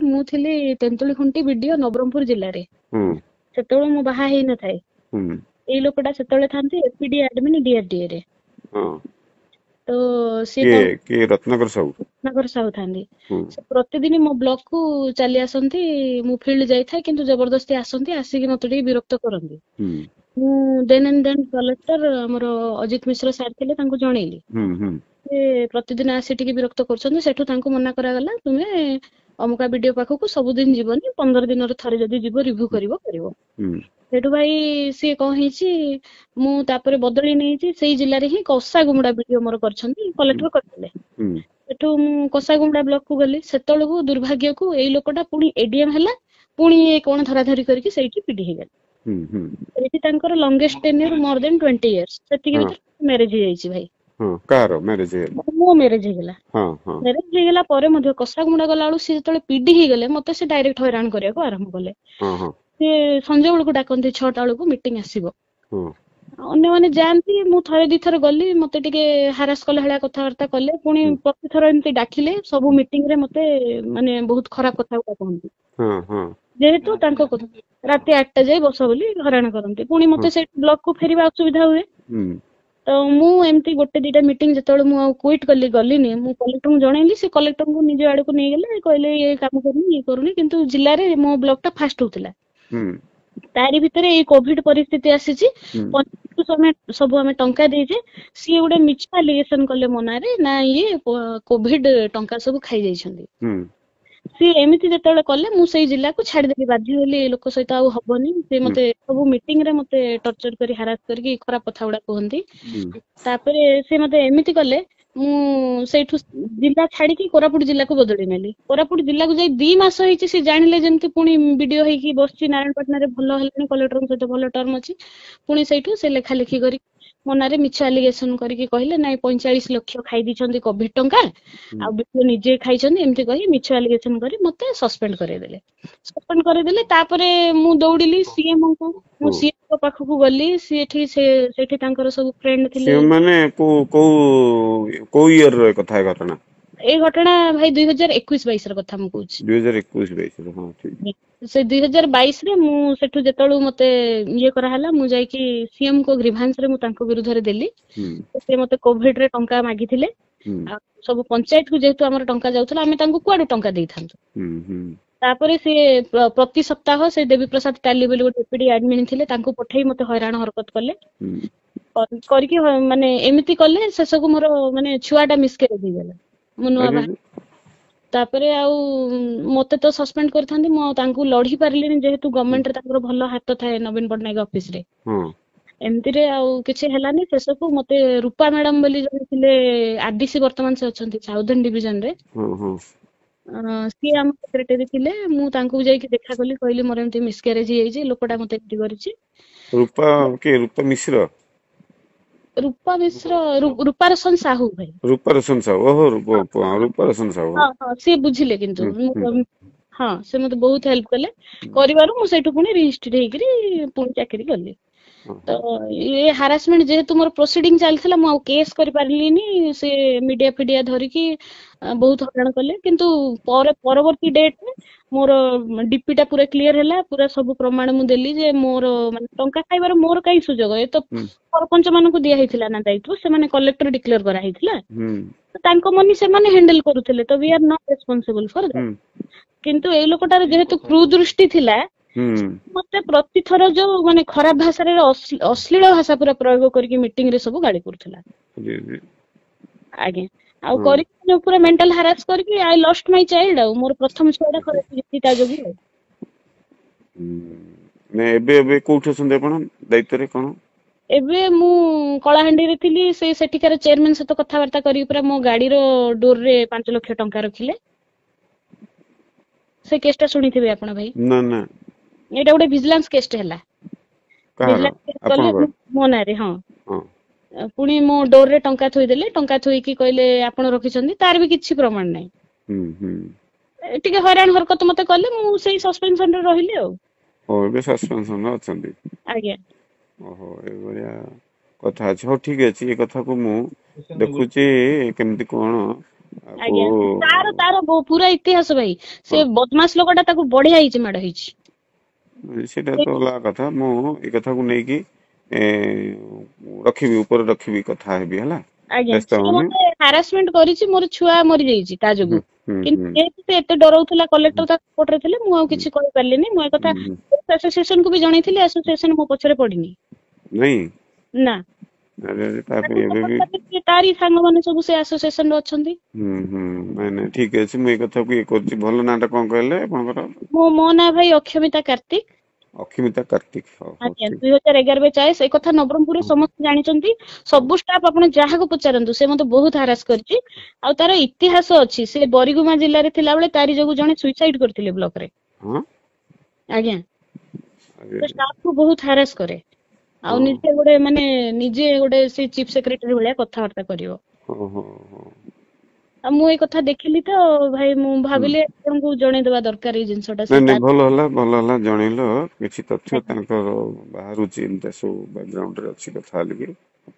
ମୁଁ ଥିଲି ତେନ୍ତୁଳି ଖୁଣ୍ଟି ବିଡିଓ ନବରଙ୍ଗପୁର ଜିଲ୍ଲାରେ। ହୁଁ ସେତେବେଳେ ମୁଁ ବାହା ହେଇନଥାଏ। ହୁଁ ଏଇ ଲୋକଟା ସେତେବେଳେ ଥାନ୍ତି ଏପିଡି ଆଡମିନ୍ ଡିଆରଡିଏ ରେ। ହଁ ତ ସିଏ କିଏ କଣ କିଏ ରତ୍ନାକର ସାହୁ? ରତ୍ନାକର ସାହୁ ଥାନ୍ତି। ହୁଁ ସେ ପ୍ରତିଦିନ ମୋ ବ୍ଲକ କୁ ଚାଲି ଆସନ୍ତି। ମୁଁ ଫିଲ୍ଡ ଯାଇଥାଏ କିନ୍ତୁ ଜବରଦସ୍ତି ଆସନ୍ତି, ଆସିକି ମତେ ଟିକେ ବିରକ୍ତ କରନ୍ତି। ହୁଁ ମୁଁ ଦେନ୍ ଆଣ୍ଡ ଦେନ୍ କଲେକ୍ଟର ଆମର ଅଜିତ ମିଶ୍ର ସାର୍ ଥିଲେ, ତାଙ୍କୁ ଜଣେଇଲି। ହୁଁ ହୁଁ ସେ ପ୍ରତିଦିନ ଆସି ଟିକେ ବିରକ୍ତ କରୁଛନ୍ତି। ସେଠୁ ତାଙ୍କୁ ମନା କରାଗଲା, ତୁମେ ଅମୁକା ବିଡିଓ ପାଖକୁ ସବୁଦିନ ଯିବନି, 15 ଦିନରେ ଥରେ ଯଦି ଯିବ ରିଭ୍ୟୁ କରିବ। ହୁଁ ସେଠୁ ଭାଇ ସିଏ କଣ ହେଇଛି, ମୁଁ ତାପରେ ବଦଳି ନେଇଛି ସେଇ ଜିଲ୍ଲାରେ ହିଁ କଷାଗୁମୁଡା ବିଡିଓ ମୋର କରିଛନ୍ତି, କଲେକ୍ଟର କରିଥିଲେ। ହୁଁ ସେଠୁ ମୁଁ କଷାଗୁମୁଡା ବ୍ଲକ କୁ ଗଲି। ସେତେବେଳକୁ ଦୁର୍ଭାଗ୍ୟକୁ ଏଇ ଲୋକଟା ପୁଣି ଏଡିଏମ୍ ହେଲା, ପୁଣି କଣ ଧରାଧରି କରିକି ସେଇଠି ପିଡି ହେଇଗଲା। ହୁଁ ହୁଁ ସେଇଠି ତାଙ୍କର ଲଙ୍ଗେଷ୍ଟ ଟେନ୍ୟୁର ମୋର ଦେନ୍ 20 years। ସେତିକି ହଁ ଭିତରେ ମ୍ୟାରେଜ ହେଇଯାଇଛି ଭାଇ। ହଁ କାହାର ମ୍ୟାରେଜ ହେଇଗଲା? ମୋ ମ୍ୟାରେଜ ହେଇଗଲା। ହଁ ହଁ ମ୍ୟାରେଜ ହେଇଗଲା ପରେ ମଧ୍ୟ କଷାଗୁମୁଡା ଗଲା ବେଳକୁ ସିଏ ଯେତେବେଳେ ପିଡି ହେଇଗଲେ ମତେ ସେ ଡାଇରେକ୍ଟ ହଇରାଣ କରିବାକୁ ଆରମ୍ଭ କଲେ। ହଁ ହଁ ସିଏ ସଞ୍ଜ ବେଳକୁ ଡାକନ୍ତି, 6ଟା ବେଳକୁ ମିଟିଂ ଆସିବ। ହଁ ଅନ୍ୟମାନେ ଯାଆନ୍ତି, ମୁଁ ଥରେ ଦିଥର ଗଲି, ମତେ ଟିକେ ହାରାସ କଲେ ଭଳିଆ କଥାବାର୍ତ୍ତା କଲେ। ପୁଣି ହୁଁ ପ୍ରତିଥର ଏମିତି ଡାକିଲେ, ସବୁ ମିଟିଂ ରେ ମତେ ମାନେ ବହୁତ ଖରାପ କଥା କହନ୍ତି। ହଁ ହଁ ଯେହେତୁ ତାଙ୍କ ରାତି 8ଟା ଯାଏ ବସ ବୋଲି ହଇରାଣ କରନ୍ତି। ପୁଣି ହଁ ମତେ ସେଇ ବ୍ଲକ କୁ ଫେରିବା ଅସୁବିଧା ହୁଏ। ହୁଁ ତ ମୁଁ ଏମିତି ଗୋଟେ ଦିଟା ମିଟିଂ ଯେତେବେଳେ ମୁଁ ଆଉ କୁଇଟ୍ ଗଲିନି, ମୁଁ କଲେକ୍ଟରଙ୍କୁ ଜଣେଇଲି। ସେ କଲେକ୍ଟରଙ୍କୁ ନିଜ ଆଡକୁ ନେଇଗଲେ, କହିଲେ ଇଏ କାମ କରୁନି, ଇଏ କରୁନି। କିନ୍ତୁ ଜିଲ୍ଲାରେ ମୋ ବ୍ଲକ ଟା ଫାଷ୍ଟ ହଉଥିଲା। ହୁଁ ତାରି ଭିତରେ ଏଇ କୋଭିଡ ପରିସ୍ଥିତି ଆସିଛି। ହୁଁ ସବୁ ଆମେ ଟଙ୍କା ଦେଇଛେ। ସିଏ ଗୋଟେ ମିଛ ଆଲିଗେସନ କଲେ ମୋ ନାଁରେ, ନା ଇଏ କୋଭିଡ ଟଙ୍କା ସବୁ ଖାଇଯାଇଛନ୍ତି। ହୁଁ ସିଏ ଏମିତି ଯେତେବେଳେ କଲେ, ମୁଁ ସେଇ ଜିଲ୍ଲାକୁ ଛାଡିଦେଲି, ବାଧ୍ୟ ହେଲି। ଏ ଲୋକ ସହିତ ଆଉ ହବନି। ସେ ହୁଁ ମତେ ସବୁ ମିଟିଂ ରେ ମତେ ଟର୍ଚର କରି ହାରାସ କରିକି ଖରାପ କଥା ଗୁଡା କୁହନ୍ତି। ହୁଁ ତାପରେ ସେ ମତେ ଏମିତି କଲେ, ମୁଁ ସେଇଠୁ ଜିଲ୍ଲା ଛାଡିକି କୋରାପୁଟ ଜିଲ୍ଲାକୁ ବଦଳି ନେଲି। କୋରାପୁଟ ଜିଲ୍ଲାକୁ ଯାଇ 2 ମାସ ହେଇଛି, ସେ ଜାଣିଲେ ଯେମିତି ପୁଣି ବିଡିଓ ହେଇକି ବସିଛି ନାରାୟଣପାଟଣାରେ, ଭଲ ହେଲାଣି, କଲେକ୍ଟରଙ୍କ ସହିତ ଭଲ ଟର୍ମ ଅଛି। ପୁଣି ସେଇଠୁ ସେ ଲେଖା ଲେଖି କରି ମୋ ନାଁରେ ମିଛ ଆଲିଗେସନ କରିକି କହିଲେ, ନାଇଁ 45 ଲକ୍ଷ ଖାଇ ଦେଇଛନ୍ତି କୋଭିଡ ଟଙ୍କା, ହୁଁ ଆଉ ବିଡିଓ ନିଜେ ଖାଇଛନ୍ତି। ଏମିତି କହି ମିଛ ଆଲିଗେସନ କରି ମତେ ସସ୍ପେଣ୍ଡ କରେଇଦେଲେ। ତାପରେ ମୁଁ ଦୌଡିଲି ସିଏମଙ୍କୁ। ମୁଁ ହଁ ସିଏମଙ୍କ ପାଖକୁ ଗଲି। ସେଠି ତାଙ୍କର ସବୁ ଫ୍ରେଣ୍ଡ ଥିଲେ। ସିଏ ମାନେ କୋଉ କୋଉ କୋଉ ଇୟର ର କଥା ଏ ଘଟଣା? ଏଇ ଘଟଣା ଭାଇ 2021-22 ର କଥା ମୁଁ କହୁଛି। 2021-22 ହଁ ଠିକ। ସେ 2022ରେ ମୁଁ ସେଠୁ ଯେତେବେଳୁ ମତେ ଇଏ କରାହେଲା, ମୁଁ ଯାଇକି ସିଏମ ଙ୍କ ଗ୍ରିଭାନ୍ସ ରେ ମୁଁ ତାଙ୍କ ବିରୁଦ୍ଧରେ ଦେଲି। ହୁଁ ସେ ମତେ କୋଭିଡ ରେ ଟଙ୍କା ମାଗିଥିଲେ। ହୁଁ ଆଉ ସବୁ ପଞ୍ଚାୟତ କୁ ଯେହେତୁ ଆମର ଟଙ୍କା ଯାଉଥିଲା, ଆମେ ତାଙ୍କୁ କୁଆଡୁ ଟଙ୍କା ଦେଇଥାନ୍ତୁ। ହୁଁ ହୁଁ ତାପରେ ସିଏ ପ୍ରତି ସପ୍ତାହ ସେ ଦେବୀପ୍ରସାଦ ଟାଲି ବୋଲି ଗୋଟେ ଏପିଡି ଆଡମିନ୍ ଥିଲେ, ତାଙ୍କୁ ପଠେଇ ମତେ ହଇରାଣ ହରକତ କଲେ। ହୁଁ କରିକି ମାନେ ଏମିତି କଲେ, ଶେଷକୁ ମୋର ମାନେ ଛୁଆଟା ମିସକ୍ୟାରେଜ ହେଇଗଲା। ମୁଁ ନୂଆ ଆରେ ବାହା ତାପରେ ଆଉ ମତେ ତ ସସ୍ପେଣ୍ଡ କରିଥାନ୍ତି। ମୁଁ ଆଉ ତାଙ୍କୁ ଲଢି ପାରିଲିନି, ଯେହେତୁ ଗଭର୍ଣ୍ଣମେଣ୍ଟରେ ତାଙ୍କର ଭଲ ହାତ ଥାଏ ନବୀନ ପଟ୍ଟନାୟକ ଅଫିସ ରେ। ହଁ ଏମିତିରେ ଆଉ କିଛି ହେଲାନି। ଶେଷକୁ ମତେ ରୂପା ମ୍ୟାଡାମ ବୋଲି ଜଣେ ଥିଲେ ଆରଡିସି, ବର୍ତ୍ତମାନ ସେ ଅଛନ୍ତି ସାଉଥର୍ନ ଡିଭିଜନ ରେ। ହଁ ହଁ ସିଏ ଆମ ସେକ୍ରେଟାରୀ ଥିଲେ। ମୁଁ ତାଙ୍କୁ ଯାଇକି ଦେଖା କଲି, କହିଲି ମୋର ଏମିତି ମିସକ୍ୟାରେଜ ହେଇଯାଇଛି, ଲୋକଟା ମତେ ଏମିତି କରିଛି। ରୂପା କିଏ? ରୂପା ମିଶ୍ର? ରୂପା ମିଶ୍ର, ରୂପାରୋଶନ ସାହୁ ଭାଇ। ରୂପାରୋଶନ ସାହୁ, ଓହୋ ରୂପାରୋଶନ ସାହୁ। ହଁ ହଁ, ସିଏ ବୁଝିଲେ। କିନ୍ତୁ ହୁଁ ହୁଁ ହଁ, ସେ ମତେ ବହୁତ ହେଲ୍ପ କଲେ। କରିବାରୁ ମୁଁ ସେଇଠୁ ପୁଣି ରିହିଷ୍ଟ୍ରି ହେଇକିରି ପୁଣି ଚାକିରି କଲି। ତ ଓହୋ ଇଏ ହାରାସମେଣ୍ଟ ଯେହେତୁ ମୋର ପ୍ରୋସିଡିଂ ଚାଲିଥିଲା, ମୁଁ ଆଉ କେସ୍ କରିପାରିଲିନି। ସେ ମିଡିଆ ଫିଡିଆ ଧରିକି ବହୁତ ହଇରାଣ କଲେ। କିନ୍ତୁ ପରବର୍ତ୍ତୀ ଡେଟରେ ମୋର ଡିପି ଟା ପୁରା କ୍ଲିୟର ହେଲା। ପୁରା ସବୁ ପ୍ରମାଣ ମୁଁ ଦେଲି ଯେ ମୋର ମାନେ ଟଙ୍କା ଖାଇବାର ମୋର କାହିଁ ସୁଯୋଗ? ଏ ତ ହୁଁ ସରପଞ୍ଚ ମାନଙ୍କୁ ଦିଆ ହେଇଥିଲା ନା ଦାୟିତ୍ୱ, ସେମାନେ କଲେକ୍ଟର ଡିକ୍ଲେୟାର କରାହେଇଥିଲା। ହୁଁ ତାଙ୍କ ମନି ସେମାନେ ହ୍ୟାଣ୍ଡେଲ କରୁଥିଲେ, ତ वी आर नॉट ରେସ୍ପନ୍ସିବଲ ଫର ହୁଁ ଦ୍ୟାଟ। କିନ୍ତୁ ଏଇ ଲୋକଟାର ଯେହେତୁ କ୍ରୁଦୃଷ୍ଟି ଥିଲା, ହୁଁ ମତେ ପ୍ରତିଥର ଯୋଉ ମାନେ ଖରାପ ଭାଷାରେ ଅଶ୍ଳୀଳ ଭାଷା ପୁରା ପ୍ରୟୋଗ କରିକି ମିଟିଂ ରେ ସବୁ ଗାଳି କରୁଥିଲା। ଜି ଜି ଆଜ୍ଞା, ଆଉ ହଁ କରିକି ପୁରା ମେଣ୍ଟାଲ ହାରାସ କରିକି ଆଇ ଲଷ୍ଟ ମାଇ ଚାଇଲ୍ଡ। ଆଉ ମୋର ପ୍ରଥମ ଛୁଆଟା ଖରାପ ହେଇଯାଇଛି ତା ଯୋଗୁଁ। ଆଉ ନାଇଁ ଏବେ କୋଉଠି ଅଛନ୍ତି ଆପଣ? ଦାୟିତ୍ୱରେ କଣ? ଏବେ ମୁଁ କଳାହାଣ୍ଡିରେ ଥିଲି। ସେଠିକାର ଚେୟାରମ୍ୟାନ ସହିତ କଥାବାର୍ତ୍ତା କରିକି ପୁରା ମୋ ଗାଡିର ଡୋରରେ 5 ଲକ୍ଷ ଟଙ୍କା ରଖିଲେ। ସେ କେସ୍ ଟା ଶୁଣିଥିବେ ଆପଣ ଭାଇ। ନା ନା ଏଇଟା ଗୋଟେ ଭିଜିଲାନ୍ସ କେସଟେ ହେଲା। କାହାର? ଭିଜିଲାନ୍ସ କେସ୍ କଲେ ଆପଣଙ୍କର? ମୋ ନାଁରେ। ହଁ, ହଁ ପୁଣି ମୋ ଡୋରରେ ଟଙ୍କା ଥୋଇଦେଲେ। ଟଙ୍କା ଥୋଇକି କହିଲେ ଆପଣ ରଖିଛନ୍ତି, ତାର ବି କିଛି ପ୍ରମାଣ ନାହିଁ। ହୁଁ ହୁଁ ଟିକେ ହଇରାଣ ହରକତ ମତେ କଲେ, ମୁଁ ସେଇ ସସ୍ପେନସନରେ ରହିଲି ଆଉ। ହଉ, ଏବେ ସସ୍ପେନସନରେ ଅଛନ୍ତି? ଆଜ୍ଞା। ଓହୋ, ଏଇଭଳିଆ କଥା ଅଛି। ହଉ ଠିକ ଅଛି, ଏ କଥାକୁ ମୁଁ ଦେଖୁଛି କେମିତି କଣ ଆକୁ ଆଜ୍ଞା ତାର ତାର ପୁରା ଇତିହାସ ଭାଇ, ସେ ବଦମାସ ଲୋକଟା, ତାକୁ ବଢିଆ ହେଇଛି, ମାଡ ହେଇଛି। ସେଇଟା ତ ଅଲଗା କଥା। ମୁଁ ଏ କଥାକୁ ନେଇକି ଏ ରଖିବି, ଉପରେ ରଖିବି, କଥା ହେବି ହେଲା। ଆଜ୍ଞା ବ୍ୟସ୍ତ ସିଏ ହଉନି। ମତେ ହାରାସମେଣ୍ଟ କରିଛି, ମୋର ଛୁଆ ମରିଯାଇଛି ତା ହୁଁ ଯୋଗୁ। ହୁଁ କିନ୍ତୁ ହୁଁ ଯେହେତୁ ସେ ଏତେ ଡରଉଥିଲା, କଲେକ୍ଟର ତା ସପୋର୍ଟରେ ଥିଲେ, ମୁଁ ଆଉ କିଛି କହିପାରିଲିନି। ମୁଁ ଏ କଥା ହୁଁ। ଆସୋସିଏସନ କୁ ବି ଜଣେଇଥିଲି, ଆସୋସିଏସନ ମୋ ପଛରେ ପଡିନି। ନାଇଁ ନା, ତା ପାଇଁ ତାକୁ ଏବେ support ବି କଲେ, ତାରି ସାଙ୍ଗମାନେ ସବୁ ସେ ଆସୋସିଏସନ ରେ ଅଛନ୍ତି। ନାଇଁ ନାଇଁ ଠିକ ଅଛି, ମୁଁ ଏଇ କଥାକୁ ଇଏ କରୁଛି। ଭଲ ନାଁ ଟା କଣ କହିଲେ ଆପଣଙ୍କର? ମୋ ନାଁ ଭାଇ ଅକ୍ଷମିତା କାର୍ତିକ। ଅକ୍ଷମିତା କାର୍ତିକ। ହଉ ହଉ ଆଜ୍ଞା, ଠିକ। 2011-22 ଏ କଥା ନବରଙ୍ଗପୁରରେ ସମସ୍ତେ ଜାଣିଛନ୍ତି। ହଉ ସବୁ ଷ୍ଟାଫ ଆପଣ ଯାହାକୁ ପଚାରନ୍ତୁ, ସେ ମତେ ବହୁତ ହାରାସ କରିଛି। ଆଉ ତାର ଇତିହାସ ଅଛି। ସେ ବରିଗୁମା ଜିଲ୍ଲାରେ ଥିଲାବେଳେ ତାରି ଯୋଗୁ ଜଣେ ସୁଇସାଇଡ କରିଥିଲେ ବ୍ଲକ ରେ। ହଁ ଆଜ୍ଞା, ଆରେ, ସେ ଷ୍ଟାଫ କୁ ବହୁତ ହାରାସ କରେ। ଆଉ ହଁ ନିଜେ ଗୋଟେ ମାନେ ନିଜେ ଗୋଟେ ସେ ଚିଫ ସେକ୍ରେଟାରୀ ଭଳିଆ କଥାବାର୍ତ୍ତା କରିବ। ହଁ ହଁ ହଁ। ଆଉ ମୁଁ ଏଇ କଥା ଦେଖିଲି ତ ଭାଇ, ମୁଁ ହୁଁ। ଭାବିଲି ଆପଣଙ୍କୁ ଜଣେଇଦବା ଦରକାର ଏଇ ଜିନିଷ ଟା। ନାଇଁ ସେ ନାଇଁ, ତା ଭଲ ହେଲା, ଭଲ ହେଲା ଜଣେଇଲ। କିଛି ତଥ୍ୟ ତାଙ୍କର ବାହାରୁଛି, ଏମିତି ସବୁ ବ୍ୟାକଗ୍ରାଉଣ୍ଡ ରେ ଅଛି, କଥା ହେଲିକି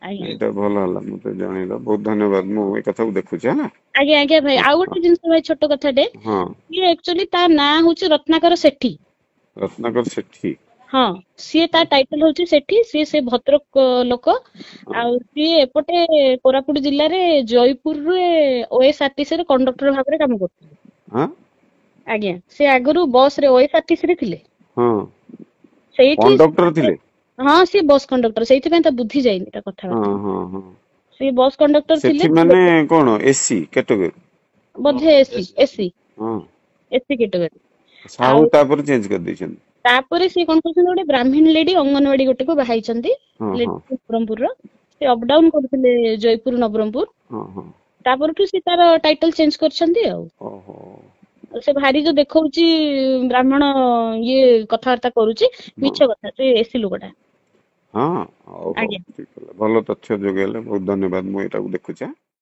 ଆଜ୍ଞା ଏଇଟା ଭଲ ହେଲା। ମତେ ଜଣେଇଲ, ବହୁତ ଧନ୍ୟବାଦ। ମୁଁ ଏ କଥାକୁ ଦେଖୁଛି ହେଲା। ଆଜ୍ଞା ଆଜ୍ଞା ଭାଇ, ହଁ ଆଉ ହଁ ଗୋଟେ ଜିନିଷ ଭାଇ, ଛୋଟ କଥାଟେ। ହଁ। ଇଏ ଆକ୍ଚୁଆଲି ତା ନାଁ ହଉଛି ରତ୍ନାକର ସେଠୀ। ରତ୍ନାକର ସେଠୀ। ହଁ, ସିଏ ତା ଟାଇଟଲ ହଉଛି ସେଠୀ। ସିଏ ସେ ଭଦ୍ରକ ଲୋକ। ହଁ ଆଉ ସିଏ ଏପଟେ କୋରାପୁଟ ଜିଲ୍ଲାରେ ଜୟପୁରରେ OSRTC ରେ କଣ୍ଡକ୍ଟର ଭାବରେ କାମ କରୁଥିଲେ। ହଁ ଆଜ୍ଞା, ସେ ଆଗରୁ ବସ ରେ OSRTC ରେ ଥିଲେ। ହଁ। ସେଇଠି କଣ୍ଡକ୍ଟର ଥିଲେ। ହଁ, ସିଏ ବସ୍ କଣ୍ଡକ୍ଟର, ସେଇଥିପାଇଁ ତା ବୁଦ୍ଧି ଯାଇନି ତା ହଁ କଥାବାର୍ତ୍ତା। ହଁ ହଁ। ସିଏ ବସ୍ କଣ୍ଡକ୍ଟର ସେଠି ଥିଲେ। ମାନେ କଣ ଏସି କ୍ୟାଟଗରୀ? ବୋଧେ ଏସି ଏସି ହଁ। ଏସି କ୍ୟାଟଗରୀ। ସାହୁ ଆଉ ତାପରେ ଚେଞ୍ଜ କରିଦେଇଛନ୍ତି। ତାପରେ ସିଏ କଣ କରୁଛନ୍ତି, ଗୋଟେ ବ୍ରାହ୍ମୀଣ ଲେଡି ଅଙ୍ଗନବାଡି ଗୋଟେକୁ ବାହାଇଛନ୍ତି। ହଁ ହଁ ନବରଙ୍ଗପୁରର। ସେ ଅପଡାଉନ କରୁଥିଲେ ଜୟପୁର ନବରଙ୍ଗପୁର। ହଁ ହଁ। ତାପରଠୁ ସେ ତାର ଟାଇଟଲ ଚେଞ୍ଜ କରିଛନ୍ତି ଆଉ। ଓହୋ। ସେ ଭାରି ଯୋଉ ଦେଖଉଛି ବ୍ରାହ୍ମଣ ଇଏ କଥାବାର୍ତ୍ତା କରୁଛି, ହଁ ମିଛ କଥା। ସେ ଏସି ଲୋକଟା। ହଁ, ହଉ ହଉ ଆଜ୍ଞା। ଠିକ ହେଲା। ଭଲ ତଥ୍ୟ ଯୋଗେଇଲେ, ବହୁତ ଧନ୍ୟବାଦ। ମୁଁ ଏଇଟାକୁ ଦେଖୁଛି।